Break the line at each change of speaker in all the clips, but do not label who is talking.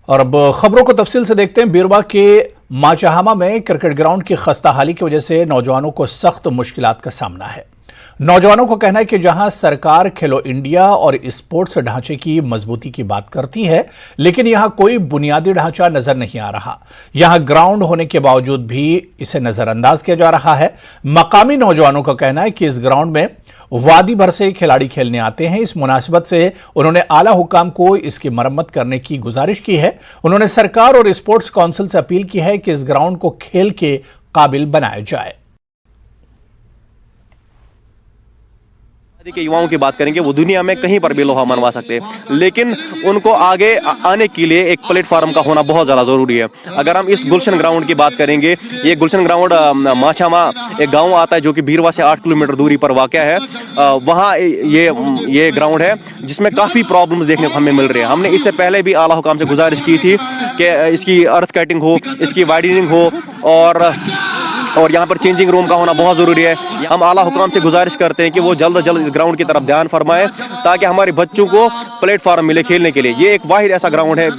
और अब खबरों को तफसील से देखते हैं। बीरवा के माचाहामा में क्रिकेट ग्राउंड की खस्ताहाली की वजह से नौजवानों को सख्त मुश्किलात का सामना है। नौजवानों को कहना है कि जहां सरकार खेलो इंडिया और स्पोर्ट्स ढांचे की मजबूती की बात करती है, लेकिन यहां कोई बुनियादी ढांचा नजर नहीं आ रहा। यहां ग्राउंड होने के बावजूद भी इसे नजरअंदाज किया जा रहा है। मकामी नौजवानों का कहना है कि इस ग्राउंड में वादी भर से खिलाड़ी खेलने आते हैं। इस मुनासिबत से उन्होंने आला हुकाम को इसकी मरम्मत करने की गुजारिश की है। उन्होंने सरकार और स्पोर्ट्स काउंसिल से अपील की है कि इस ग्राउंड को खेल के काबिल बनाया जाए।
के युवाओं की बात करेंगे, वो दुनिया में कहीं पर भी लोहा मनवा सकते हैं, लेकिन उनको आगे आने के लिए एक प्लेटफॉर्म का होना बहुत ज़्यादा ज़रूरी है। अगर हम इस गुलशन ग्राउंड की बात करेंगे, ये गुलशन ग्राउंड माचामा एक गांव आता है जो कि बीरवा से 8 किलोमीटर दूरी पर वाक़या है। वहाँ ये ग्राउंड है जिसमें काफ़ी प्रॉब्लम्स देखने को हमें मिल रही है। हमने इससे पहले भी आला हुकाम से गुजारिश की थी कि इसकी अर्थ कटिंग हो, इसकी वाइडनिंग हो और यहाँ पर चेंजिंग रूम का होना बहुत ज़रूरी है। हम आला हुकाम से गुजारिश करते हैं कि वो जल्द से जल्द इस ग्राउंड की तरफ ध्यान फरमाएं ताकि हमारे बच्चों को प्लेटफॉर्म मिले खेलने के लिए। ये एक वाहिद ऐसा ग्राउंड है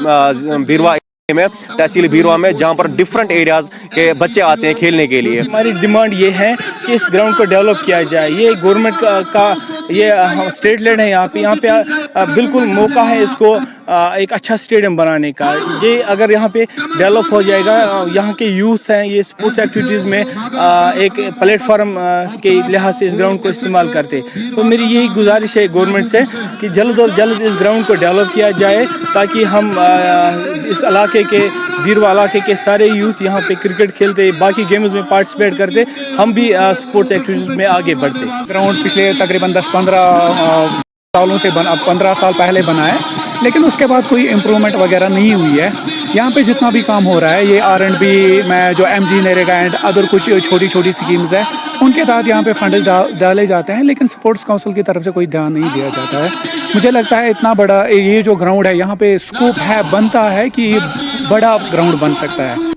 बीरवा में, तहसील बीरवा में, जहां पर डिफरेंट एरियाज के बच्चे आते हैं खेलने के लिए।
हमारी डिमांड ये है कि इस ग्राउंड को डेवलप किया जाए। ये गवर्नमेंट का ये स्टेट लेड है। यहाँ पे बिल्कुल मौका है इसको एक अच्छा स्टेडियम बनाने का। ये अगर यहाँ पे डेवलप हो जाएगा, यहाँ के यूथ हैं ये स्पोर्ट्स एक्टिविटीज़ में एक प्लेटफॉर्म के लिहाज से इस ग्राउंड को इस्तेमाल करते। तो मेरी यही गुजारिश है गवर्नमेंट से कि जल्द और जल्द इस ग्राउंड को डेवलप किया जाए ताकि हम इस इलाके के बीरवा इलाके के सारे यूथ यहाँ पे क्रिकेट खेलते, बाकी गेम्स में पार्टिसिपेट करते, हम भी स्पोर्ट्स एक्टिविटीज़ में आगे बढ़ते।
ग्राउंड पिछले तकरीबन 10-15 सालों से 15 साल पहले बना है, लेकिन उसके बाद कोई इम्प्रूवमेंट वगैरह नहीं हुई है। यहाँ पे जितना भी काम हो रहा है, ये R&B में जो MG नरेगा एंड अदर कुछ छोटी छोटी स्कीम्स है, उनके तहत यहाँ पे फंड डाले जाते हैं, लेकिन स्पोर्ट्स काउंसिल की तरफ से कोई ध्यान नहीं दिया जाता है। मुझे लगता है इतना बड़ा ये जो ग्राउंड है, यहाँ पे स्कोप है, बनता है कि ये बड़ा ग्राउंड बन सकता है।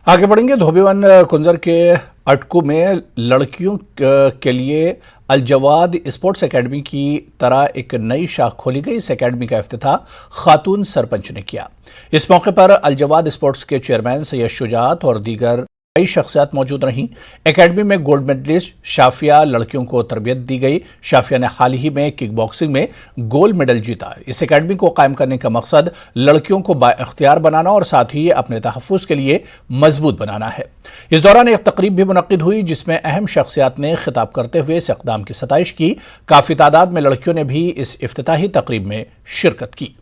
आगे बढ़ेंगे। धोबीवन कुंजर के अटकू में लड़कियों के लिए अलजवाद स्पोर्ट्स एकेडमी की तरह एक नई शाख खोली गई। इस एकेडमी का इफ्तिताह खातून सरपंच ने किया। इस मौके पर अलजवाद स्पोर्ट्स के चेयरमैन सैयद शुजात और दीगर कई शख्सियात मौजूद रहीं। एकेडमी में गोल्ड मेडलिस्ट शाफिया लड़कियों को तरबियत दी गई। शाफिया ने हाल ही में किक बॉक्सिंग में गोल्ड मेडल जीता। इस एकेडमी को कायम करने का मकसद लड़कियों को बाइख्तियार बनाना और साथ ही अपने तहफ़्फ़ुज़ के लिए मजबूत बनाना है। इस दौरान एक तकरीब भी मुनक्किद हुई जिसमें अहम शख्सियात ने खिताब करते हुए इस इक़दाम की सताइश की। काफ़ी तादाद में लड़कियों ने भी इस इफ्तिताही तकरीब में शिरकत की।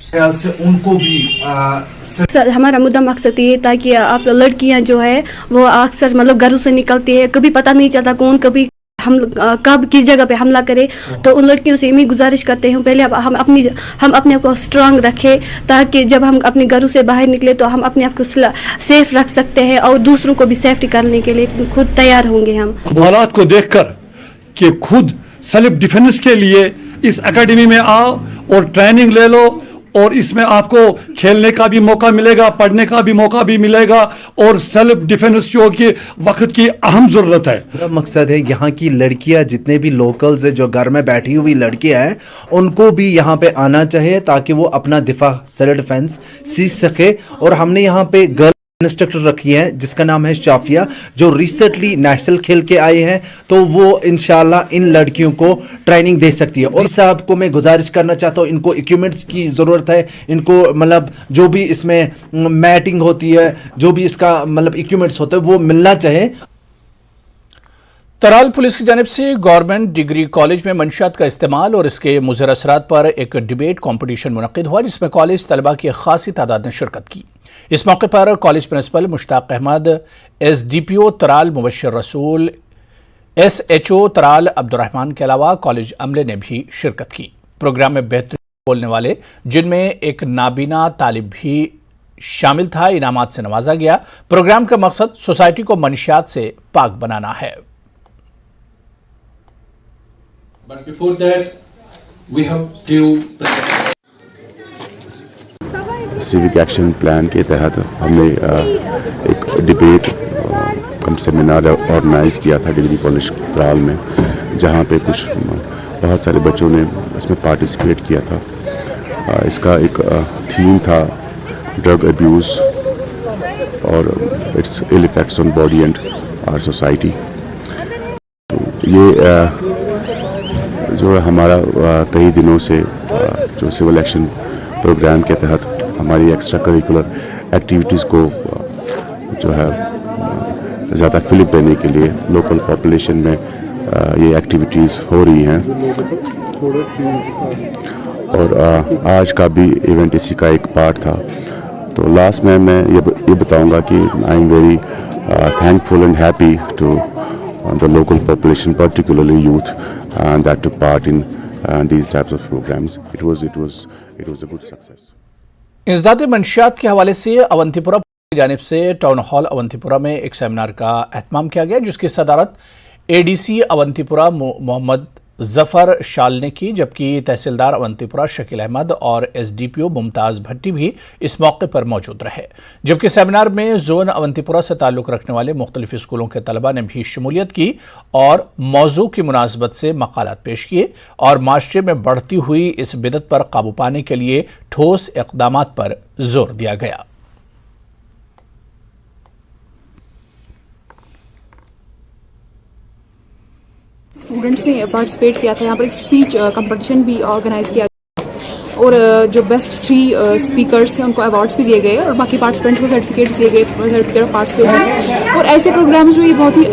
ख्याल से उनको भी
हमारा मुद्दा मकसद ये था कि आप लड़कियां जो है वो अक्सर मतलब घरों से निकलती है, कभी पता नहीं चलता कौन कभी हम कब किस जगह पे हमला करे। तो उन लड़कियों से मैं गुजारिश करते हैं पहले हम अपने आप को स्ट्रांग रखें ताकि जब हम अपने घरों से बाहर निकले तो हम अपने आप को सेफ रख सकते हैं और दूसरों को भी सेफ्टी करने के लिए खुद तैयार होंगे। हम
हालात को देखकर कि खुद सेल्फ डिफेंस के लिए इस एकेडमी में आओ और ट्रेनिंग ले लो और इसमें आपको खेलने का भी मौका मिलेगा, पढ़ने का भी मौका भी मिलेगा और सेल्फ डिफेंस जो कि वक्त की अहम जरूरत है।
मेरा मकसद है यहाँ की लड़कियाँ जितने भी लोकल्स है जो घर में बैठी हुई लड़कियाँ हैं उनको भी यहाँ पे आना चाहिए ताकि वो अपना दिफा सेल्फ डिफेंस सीख सके। और हमने यहाँ पे गर्ल इंस्ट्रक्टर रखी है जिसका नाम है शाफिया, जो रिसेंटली नेशनल खेल के आए हैं, तो वो इंशाल्लाह इन लड़कियों को ट्रेनिंग दे सकती है। और साहब को मैं गुजारिश करना चाहता हूँ, इनको इक्विपमेंट्स की ज़रूरत है। इनको मतलब जो भी इसमें मैटिंग होती है, जो भी इसका मतलब इक्विपमेंट्स होते हैं वो मिलना चाहिए।
तराल पुलिस की जानिब से गवर्नमेंट डिग्री कॉलेज में मंशियात का इस्तेमाल और इसके मुज़र असरात पर एक डिबेट कंपटीशन मुनक्किद हुआ जिसमें कॉलेज तलबा की खासी तादाद ने शिरकत की। इस मौके पर college principal Mushtaq Ahmad, SDPO Tral Mubashir Rasool, SHO तराल अब्दुर्रहमान के अलावा कॉलेज अमले ने भी शिरकत की। प्रोग्राम में बेहतरीन बोलने वाले जिनमें एक नाबीना तालिब भी शामिल था इनामात से नवाजा गया। प्रोग्राम का मकसद सोसाइटी को मंशियात से पाक बनाना है।
But before that, we have few
civic action plan के तहत हमने एक डिबेट सेमिनार ऑर्गेनाइज़ किया था डिग्री कॉलेज कुराल में, जहाँ पे कुछ बहुत सारे बच्चों ने इसमें पार्टिसिपेट किया था। इसका एक थीम था ड्रग अब्यूज़ और its ill effects on body and our society. ये जो है हमारा कई दिनों से जो सिविल एक्शन प्रोग्राम के तहत हमारी एक्स्ट्रा करिकुलर एक्टिविटीज़ को जो है ज़्यादा फिलिप देने के लिए लोकल पॉपुलेशन में ये एक्टिविटीज़ हो रही हैं। और आज का भी इवेंट इसी का एक पार्ट था। तो लास्ट में मैं ये बताऊंगा कि I am very thankful and happy to the local population, particularly youth, and that took part in these types of programs. It was a good success.
इंसदाद मंशियात के हवाले से अवंतीपुरा की जानिब से टाउन हॉल अवंतीपुरा में एक सेमिनार का एहतमाम किया गया, जिसकी सदारत एडीसी अवंतीपुरा मोहम्मद जफर शाल ने की, जबकि तहसीलदार अवंतीपुरा शकील अहमद और एसडीपीओ मुमताज़ भट्टी भी इस मौके पर मौजूद रहे। जबकि सेमिनार में जोन अवंतीपुरा से ताल्लुक़ रखने वाले मुख्तलिफ स्कूलों के तलबा ने भी शमूलियत की और मौजू की मुनासबत से मकालात पेश किए और माशरे में बढ़ती हुई इस बिदत पर काबू पाने के लिए ठोस इक़दामात पर जोर दिया गया।
स्टूडेंट्स ने पार्टिसिपेट किया था। यहाँ पर एक स्पीच कंपटीशन भी ऑर्गेनाइज किया और जो बेस्ट 3 स्पीकर्स थे उनको अवार्ड्स भी दिए गए और बाकी पार्टिसिपेंट्स को सर्टिफिकेट्स दिए गए, सर्टिफिकेट ऑफ पार्टिसिपेशन। और ऐसे प्रोग्राम्स जो ये बहुत ही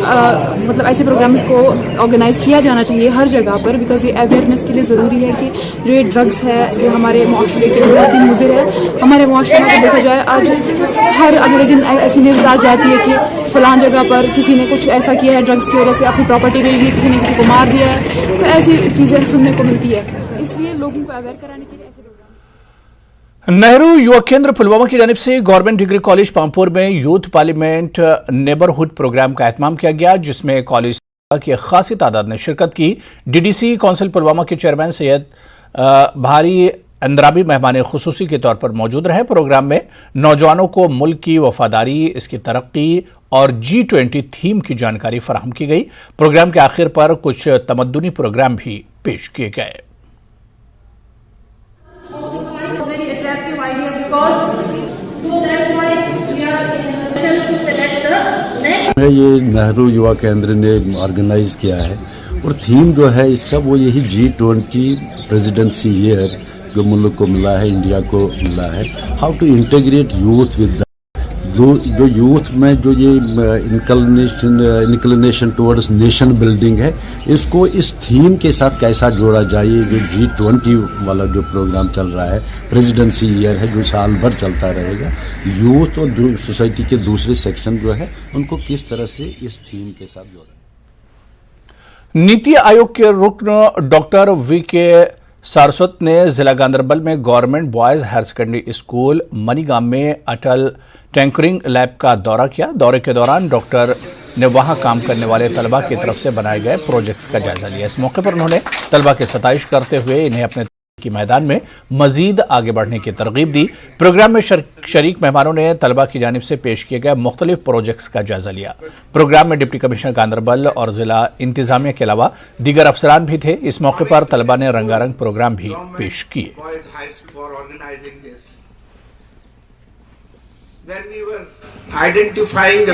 मतलब ऐसे प्रोग्राम्स को ऑर्गेनाइज किया जाना चाहिए हर जगह पर, बिकॉज ये अवेयरनेस के लिए ज़रूरी है कि जो ये ड्रग्स है जो हमारे माशरे के लिए बहुत ही मुज़िर है। हमारे माशरे में देखा जाए आज हर अगले दिन ऐसी न्यूज़ आ जाती है कि फलां जगह पर किसी ने कुछ ऐसा किया है, ड्रग्स की वजह से अपनी प्रॉपर्टी बेच दी, किसी ने किसी को मार दिया है। तो ऐसी चीज़ें सुनने को मिलती है, इसलिए लोगों को अवेयर कराने के लिए ऐसे प्रोग्राम।
नेहरू युवा केंद्र पुलवामा की जानिब से गवर्नमेंट डिग्री कॉलेज पामपुर में यूथ पार्लियामेंट नेबरहुड प्रोग्राम का एहतमाम किया गया, जिसमें कॉलेज की खासी तादाद ने शिरकत की। डीडीसी काउंसिल पुलवामा के चेयरमैन सैयद भारी अंद्राबी मेहमान खुसूसी के तौर पर मौजूद रहे। प्रोग्राम में नौजवानों को मुल्क की वफादारी, इसकी तरक्की और G20 थीम की जानकारी फराहम की गई। प्रोग्राम के आखिर पर कुछ तमद्दुनी प्रोग्राम भी पेश किए गए।
ये नेहरू युवा केंद्र ने ऑर्गेनाइज किया है और थीम जो है इसका वो यही G20 प्रेसिडेंसी ईयर जो मुल्क को मिला है, इंडिया को मिला है, how to integrate youth with जो यूथ में जो ये इंक्लिनेशन टुवर्ड्स नेशन बिल्डिंग है, इसको इस थीम के साथ कैसा जोड़ा जाए। जो G20 वाला जो प्रोग्राम चल रहा है, प्रेसिडेंसी ईयर है जो साल भर चलता रहेगा, यूथ और सोसाइटी के दूसरे सेक्शन जो है उनको किस तरह से इस थीम के साथ जोड़ा।
नीति आयोग के रुकन डॉक्टर वीके सारस्वत ने जिला गांधरबल में government boys higher secondary school Manigam में अटल टैंकरिंग लैब का दौरा किया। दौरे के दौरान डॉक्टर ने वहां काम करने वाले तलबा की तरफ से बनाए गए प्रोजेक्ट्स का जायजा लिया। इस मौके पर उन्होंने तलबा की सताइश करते हुए इन्हें अपने की मैदान में मजीद आगे बढ़ने की तरगीब दी। प्रोग्राम में शरीक मेहमानों ने तलबा की जानिब से पेश किए गए मुख्तलिफ प्रोजेक्ट्स का जायजा लिया। प्रोग्राम में डिप्टी कमिश्नर गांधरबल और जिला इंतजामिया के अलावा दीगर अफसरान भी थे। इस मौके पर तलबा ने रंगारंग प्रोग्राम भी पेश किए।
When we were identifying the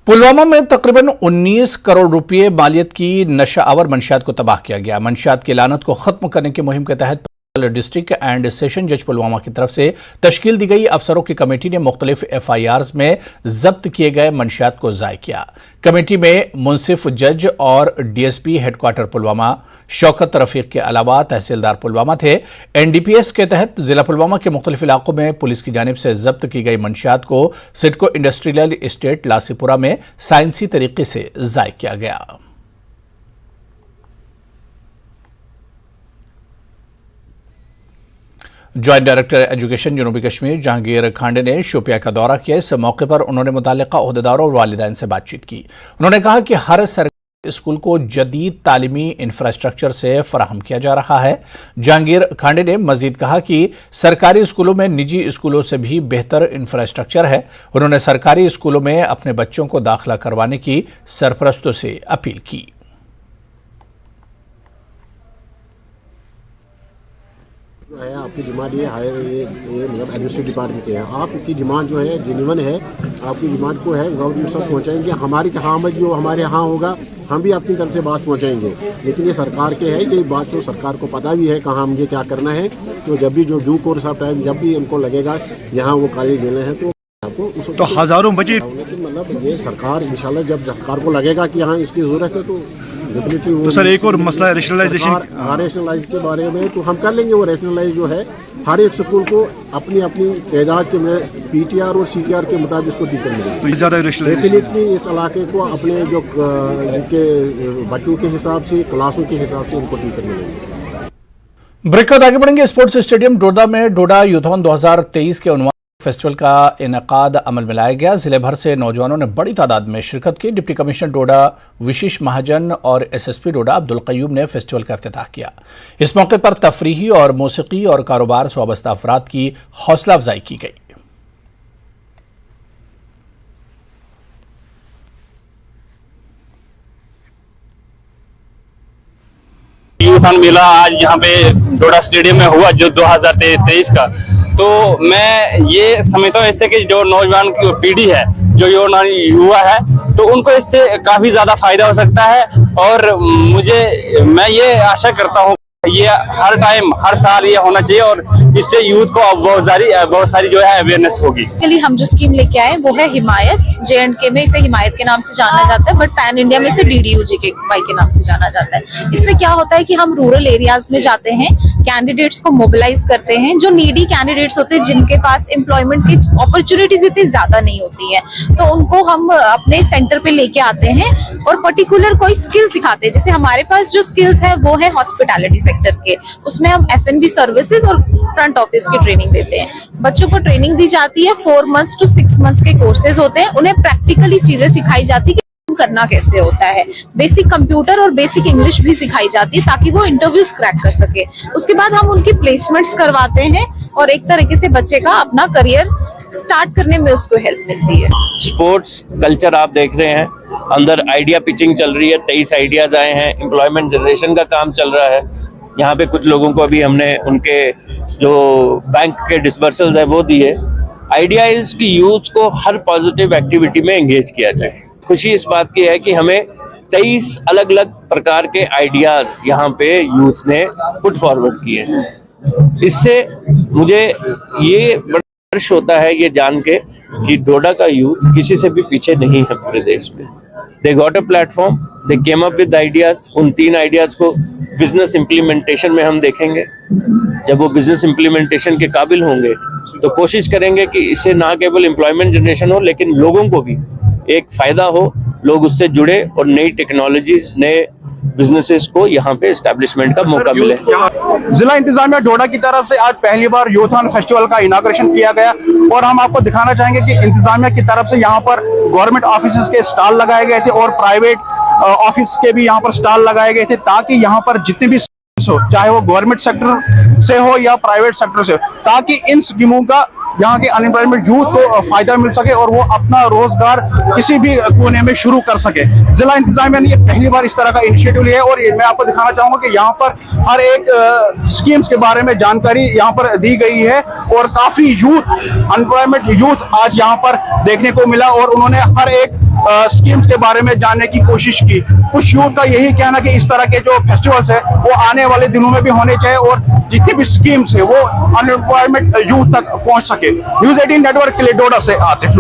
Pulwama में तकरीबन 19 करोड़ रुपए मालियत की नशा आवर मंशियात को तबाह किया गया। मंशियात की लानत को खत्म करने की मुहिम के तहत डिस्ट्रिक्ट एंड सेशन जज पुलवामा की तरफ से तश्कील दी गई अफसरों की कमेटी ने मुख्तलिफ FIRs में जब्त किए गए मंशियात को ज़ाय किया। कमेटी में मुंसिफ जज और DSP हेडक्वार्टर पुलवामा शौकत रफीक के अलावा तहसीलदार पुलवामा थे। NDPS के तहत जिला पुलवामा के मुख्तलिफ इलाकों में पुलिस की जानिब से जब्त की गई मंशियात को सिडको इंडस्ट्रियल इस्टेट लासीपुरा में साइंसी तरीके से ज़ाय किया गया। ज्वाइंट डायरेक्टर एजुकेशन जनूबी कश्मीर जहांगीर खांडे ने शोपिया का दौरा किया। इस मौके पर उन्होंने मुताल्लिका ओहदेदारों और वालिदैन से बातचीत की। उन्होंने कहा कि हर सरकार स्कूल को जदीद तालीमी इंफ्रास्ट्रक्चर से फराहम किया जा रहा है। जहांगीर खांडे ने मजीद कहा कि सरकारी स्कूलों में निजी स्कूलों से भी बेहतर इंफ्रास्ट्रक्चर है। उन्होंने सरकारी स्कूलों में अपने बच्चों को दाखिला करवाने की सरपरस्तों से अपील की।
जो है आपकी डिमांड ये हायर ये मतलब एडमिनिस्ट्रेटिव डिपार्टमेंट के है, आपकी डिमांड जो है जेन्युइन है, आपकी डिमांड को है गवर्नमेंट सब पहुंचाएंगे। हमारी हाँ में जो हमारे यहाँ होगा हम भी अपनी तरफ से बात पहुंचाएंगे, लेकिन ये सरकार के है, ये बात से सरकार को पता भी है कहाँ मुझे क्या करना है। तो जब भी जो ड्यू कोर्स ऑफ टाइम जब भी उनको लगेगा यहाँ वो कॉलेज देना है तो आपको तो
हजारों बच्चे
मतलब ये सरकार इंशाल्लाह जब सरकार को लगेगा कि यहाँ इसकी जरूरत है तो
तो सर एक और मसला
रेशनलाइज के बारे में तो हम कर लेंगे। वो रेशनलाइज जो है हर एक स्कूल को अपनी अपनी तादाद के PTR और CTR के मुताबिक उसको टीचर मिलेंगे। डेफिनेटली इस इलाके को अपने जो इनके बच्चों के हिसाब से क्लासों के हिसाब से उनको टीचर मिलेंगे।
ब्रेक बाद आगे बढ़ेंगे। स्पोर्ट्स स्टेडियम डोडा में डोडा यूथॉन 2023 के उन्वान फेस्टिवल का इनेकाद अमल में लाया गया। जिले भर से नौजवानों ने बड़ी तादाद में शिरकत की। डिप्टी कमिश्नर डोडा विशिष महाजन और SSP डोडा अब्दुल कयूम ने फेस्टिवल का इफ्तिताह किया। इस मौके पर तफरीही और मौसीकी और कारोबार से वाबस्ता अफराद की हौसला अफजाई की गई।
यूथॉन मेला आज यहाँ पे डोडा स्टेडियम में हुआ जो 2023 का, तो मैं ये समझता हूँ इससे कि जो नौजवान की पीढ़ी है, जो युवा है, तो उनको इससे काफी ज्यादा फायदा हो सकता है। और मैं ये आशा करता हूँ ये हर टाइम हर साल ये होना चाहिए और इससे यूथ को बहुत सारी जो है अवेयरनेस होगी।
हम जो स्कीम लेके आए वो है हिमायत। J&K में इसे हिमायत के नाम से जाना जाता है, बट पैन इंडिया में इसे DDU-JKY के नाम से जाना जाता है। इसमें क्या होता है कि हम रूरल एरियाज में जाते हैं, कैंडिडेट्स को मोबिलाइज करते हैं, जो नीडी कैंडिडेट्स होते हैं जिनके पास एम्प्लॉयमेंट की अपॉर्चुनिटीज इतनी ज्यादा नहीं होती है, तो उनको हम अपने सेंटर पे लेके आते हैं और पर्टिकुलर कोई स्किल सिखाते हैं। जैसे हमारे पास जो स्किल्स है वो है हॉस्पिटैलिटी सेक्टर के, उसमें हम F&B सर्विसेज और फ्रंट ऑफिस की ट्रेनिंग देते हैं। बच्चों को ट्रेनिंग दी जाती है, 4 months to 6 months के कोर्सेज होते हैं। उन्हें प्रैक्टिकली चीजें सिखाई जाती है कि करना कैसे होता है। बेसिक कंप्यूटर और बेसिक इंग्लिश भी सिखाई जाती है ताकि वो इंटरव्यूज क्रैक कर सके। उसके बाद हम उनकी प्लेसमेंट्स करवाते हैं और एक तरीके से बच्चे का अपना करियर स्टार्ट करने में उसको हेल्प मिलती है।
स्पोर्ट्स कल्चर आप देख रहे हैं, अंदर आइडिया पिचिंग चल रही है, 23 आइडियाज आए हैं, एम्प्लॉयमेंट जनरेशन का काम चल रहा है। यहाँ पे कुछ लोगों को अभी हमने उनके जो बैंक के डिसबर्सल्स है वो दिए। आइडिया इज कि यूथ को हर पॉजिटिव एक्टिविटी में एंगेज किया जाए। खुशी इस बात की है कि हमें 23 अलग अलग प्रकार के आइडियाज यहाँ पे यूथ ने पुट फॉरवर्ड किए हैं। इससे मुझे ये हर्ष होता है ये जान के कि डोडा का यूथ किसी से भी पीछे नहीं है पूरे देश में। They got a platform, they came up with ideas। उन 3 आइडियाज को बिजनेस इम्प्लीमेंटेशन में हम देखेंगे। जब वो बिजनेस इम्प्लीमेंटेशन के काबिल होंगे तो कोशिश करेंगे कि इससे ना केवल एम्प्लॉयमेंट जनरेशन हो लेकिन लोगों को भी एक फायदा हो, लोग उससे जुड़े और नई टेक्नोलॉजीज, नए बिजनेसेस को यहाँ पे एस्टैब्लिशमेंट का मौका मिले।
जिला इंतजामिया डोडा की तरफ से आज पहली बार यूथॉन फेस्टिवल का इनॉग्रेशन किया गया और हम आपको दिखाना चाहेंगे कि इंतजामिया की तरफ से यहाँ पर गवर्नमेंट ऑफिस के स्टॉल लगाए गए थे और प्राइवेट ऑफिस के भी यहाँ पर स्टॉल लगाए गए थे, ताकि यहाँ पर जितने भी हो, चाहे वो गवर्नमेंट सेक्टर से हो या प्राइवेट सेक्टर से हो, ताकि इन स्कीमों का यहाँ के अनएम्प्लॉयमेंट यूथ को फायदा मिल सके और वो अपना रोजगार किसी भी कोने में शुरू कर सके। जिला इंतजामिया ने ये पहली बार इस तरह का इनिशिएटिव लिया है और मैं आपको दिखाना चाहूंगा कि यहाँ पर हर एक स्कीम्स के बारे में जानकारी यहाँ पर दी गई है और काफी यूथ, अनएम्प्लॉयमेंट यूथ आज यहाँ पर देखने को मिला और उन्होंने हर एक स्कीम्स के बारे में जानने की कोशिश की। कुछ यूथ का यही कहना कि इस तरह के जो फेस्टिवल्स है वो आने वाले दिनों में भी होने चाहिए और जितनी भी स्कीम्स है वो अनएम्प्लॉयमेंट यूथ तक पहुंच सके। न्यूज़ 18 नेटवर्क के लिए डोडा से आतिफ।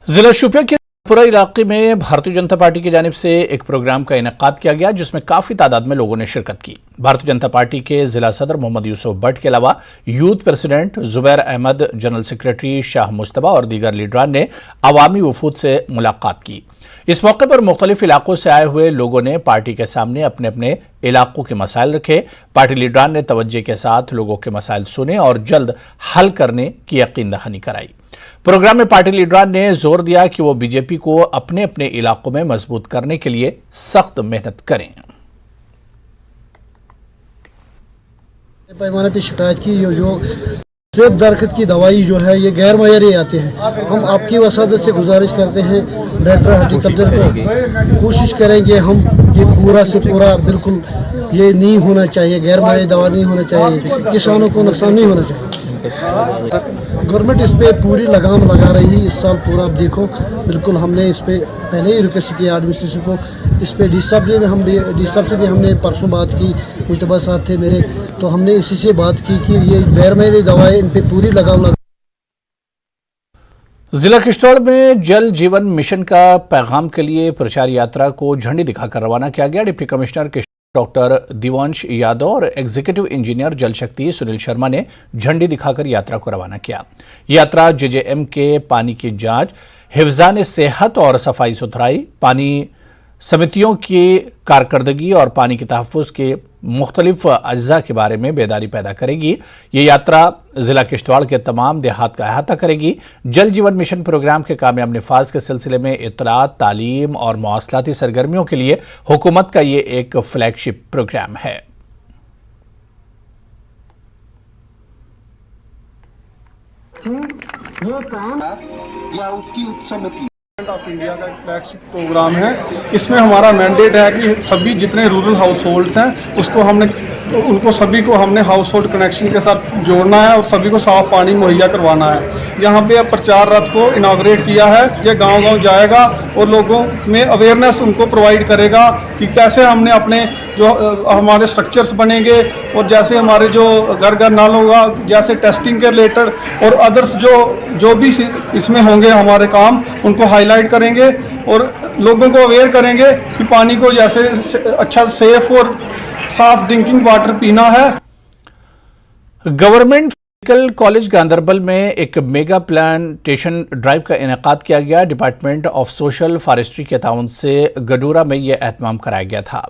जिला शोपियां के पूरा इलाके में भारतीय जनता पार्टी की जानिब से एक प्रोग्राम का इनेकाद किया गया जिसमें काफी तादाद में लोगों ने शिरकत की। भारतीय जनता पार्टी के जिला सदर मोहम्मद यूसुफ भट्ट के अलावा youth president Zubair Ahmad, general secretary Shah Mustaba और दीगर लीडरान ने अवामी वफूद से मुलाकात की। इस मौके पर मुख्तलिफ इलाकों से आए हुए लोगों ने पार्टी के सामने अपने अपने इलाकों के मसाइल रखे। पार्टी लीडरान ने तवज्जो के साथ लोगों के मसाइल सुने और जल्द हल करने की यकीन दहानी कराई। प्रोग्राम में पार्टी लीडरान ने जोर दिया कि वो बीजेपी को अपने अपने इलाकों में मजबूत करने के लिए सख्त मेहनत करें।
पैमाने पर शिकायत की जो सेब दरख्त की दवाई जो है ये गैर मयारी आते हैं। हम आपकी वसादत से गुजारिश करते हैं डायरेक्टर हॉर्टिकल्चर को, कोशिश करेंगे हम ये पूरा से पूरा बिल्कुल ये नहीं होना चाहिए, गैर मयारी दवा नहीं होना चाहिए, किसानों को नुकसान नहीं होना चाहिए। गवर्नमेंट इस पे पूरी लगाम लगा रही है इस साल पूरा। आप देखो बिल्कुल हमने इस पे पहले ही रिक्वेस्ट किया एडमिनिस्ट्रेशन को, इस पे डी साहब से भी हमने परसों बात की, मुश्तबा साहब थे मेरे, तो हमने इसी से बात की कि ये गैर मयारी दवाएं इन पे पूरी लगाम लगा।
जिला किश्तवाड़ में जल जीवन मिशन का पैगाम के लिए प्रचार यात्रा को झंडी दिखाकर रवाना किया गया। Deputy commissioner doctor Divansh Yadav और एग्जीक्यूटिव इंजीनियर जल शक्ति सुनील शर्मा ने झंडी दिखाकर यात्रा को रवाना किया। यात्रा जेजेएम के पानी की जांच, हिफ्जान सेहत और सफाई सुथराई, पानी समितियों की कारकर्दगी और पानी के तहफ़्फ़ुज़ के मुख्तलिफ अज्जा के बारे में बेदारी पैदा करेगी। ये यात्रा जिला किश्तवाड़ के तमाम देहात का अहाता करेगी। जल जीवन मिशन प्रोग्राम के कामयाब निफाज के सिलसिले में इत्तलात, तालीम और मवासलाती सरगर्मियों के लिए हुकूमत का ये एक फ्लैगशिप प्रोग्राम है।
या उसकी उपसमिति ऑफ इंडिया का फ्लैगशिप प्रोग्राम है। इसमें हमारा मैंडेट है कि सभी जितने रूरल हाउस होल्ड्स हैं उनको सभी को हमने हाउस होल्ड कनेक्शन के साथ जोड़ना है और सभी को साफ पानी मुहैया करवाना है। यहाँ पे अब प्रचार रथ को इनाग्रेट किया है, ये गांव-गांव जाएगा और लोगों में अवेयरनेस उनको प्रोवाइड करेगा कि कैसे हमने अपने जो हमारे स्ट्रक्चर्स बनेंगे और जैसे हमारे जो घर घर नल होगा, जैसे टेस्टिंग के रिलेटेड और अदर्स जो भी इसमें होंगे हमारे काम, उनको हाईलाइट करेंगे और लोगों को अवेयर करेंगे कि पानी को जैसे अच्छा सेफ और साफ ड्रिंकिंग वाटर पीना है।
गवर्नमेंट मेडिकल कॉलेज गांधरबल में एक मेगा प्लांटेशन ड्राइव का इनेकाद किया गया। डिपार्टमेंट ऑफ सोशल फॉरेस्ट्री के ताउन से गडूरा में यह एहतमाम कराया गया था।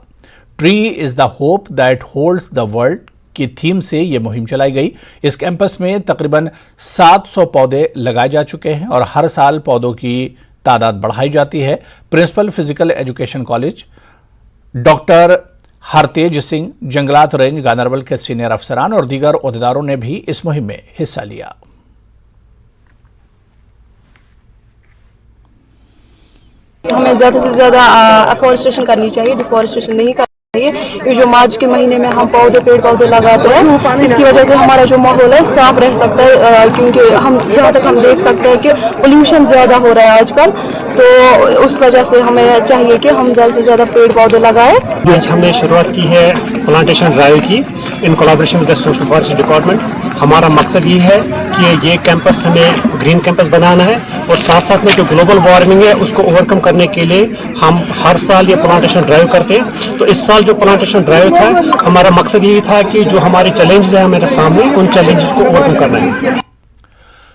Tree is the hope that holds the world की थीम से यह मुहिम चलाई गई। इस कैंपस में तकरीबन 700 पौधे लगाए जा चुके हैं और हर साल पौधों की तादाद बढ़ाई जाती है। Principal physical education college doctor Hartej Singh, जंगलात रेंज गांधरबल के सीनियर अफसरान और दीगर ओहदेदारों ने भी इस मुहिम में हिस्सा लिया।
हमें ज़्यादा से ज़्यादा अफॉरेस्टेशन करनी चाहिए, डिफॉरेस्टेशन नहीं करनी चाहिए। ये जो मार्च के महीने में हम पेड़ पौधे लगाते हैं, इसकी वजह से हमारा जो माहौल है साफ रह सकता है, क्योंकि हम जहाँ तक हम देख सकते हैं कि पोल्यूशन ज़्यादा हो रहा है आजकल, तो उस वजह से हमें चाहिए कि हम ज़्यादा से ज़्यादा पेड़ पौधे लगाएं।
आज हमने शुरुआत की है प्लांटेशन ड्राइव की in collaboration with the social forestry department. हमारा मकसद ये है कि ये कैंपस हमें ग्रीन कैंपस बनाना है और साथ साथ में जो ग्लोबल वार्मिंग है उसको ओवरकम करने के लिए हम हर साल ये प्लांटेशन ड्राइव करते हैं। तो इस साल जो प्लांटेशन ड्राइव था, हमारा मकसद यही था कि जो हमारे चैलेंजेस है मेरे सामने, उन चैलेंजेस को ओवरकम करना है।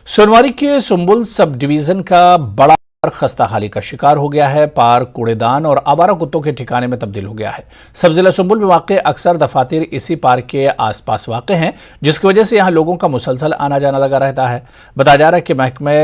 सोनवारी के सुंबुल सब डिवीजन का बड़ा खस्ता हाली का शिकार हो गया है। पार्क, कूड़ेदान और आवारा कुत्तों के ठिकाने में तब्दील हो गया है। सब जिला सुंबुल में वाक़ अक्सर दफातर इसी पार्क के आसपास वाक़ हैं, जिसकी वजह से यहाँ लोगों का मुसलसल आना जाना लगा रहता है। बताया जा रहा है कि महकमा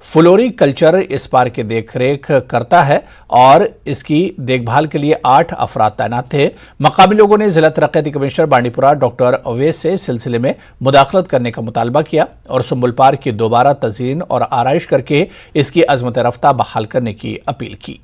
फ्लोरी कल्चर इस पार्क की देखरेख करता है और इसकी देखभाल के लिए 8 अफराद तैनात थे। मकामी लोगों ने जिला तरक्याती कमिश्नर बांडीपुरा डॉक्टर अवैस से सिलसिले में मुदाखलत करने का मुतालबा किया और सुंबुल पार्क की दोबारा तज़ीन और आराइश करके इसकी अज़मत रफ्ता बहाल करने की अपील की।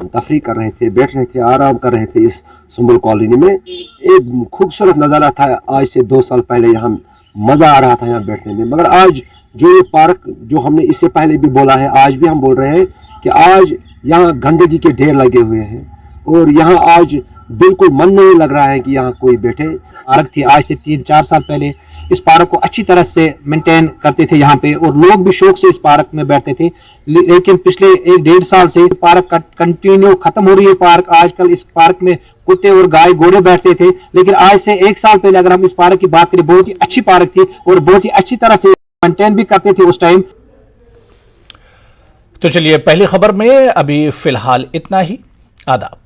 तफरीक कर रहे थे, बैठ रहे थे, आराम कर रहे थे। इस सुंबुल कॉलोनी में एक खूबसूरत नज़ारा था। आज से 2 साल पहले यहाँ मज़ा आ रहा था यहाँ बैठने में, मगर आज जो ये पार्क, जो हमने इससे पहले भी बोला है, आज भी हम बोल रहे हैं कि आज यहाँ गंदगी के ढेर लगे हुए हैं और यहाँ आज बिल्कुल मन नहीं लग रहा है कि यहाँ कोई बैठे। पार्क थी आज से 3-4 साल पहले, इस पार्क को अच्छी तरह से मेंटेन करते थे यहाँ पे और लोग भी शौक से इस पार्क में बैठते थे। लेकिन पिछले 1-1.5 साल से पार्क कंटिन्यू खत्म हो रही है। पार्क आजकल इस पार्क में कुत्ते और गाय घोड़े बैठते थे, लेकिन आज से 1 साल पहले अगर हम इस पार्क की बात करें, बहुत ही अच्छी पार्क थी और बहुत ही अच्छी तरह से मेंटेन भी करते थे उस टाइम।
तो चलिए पहली खबर में अभी फिलहाल इतना ही। आदाब।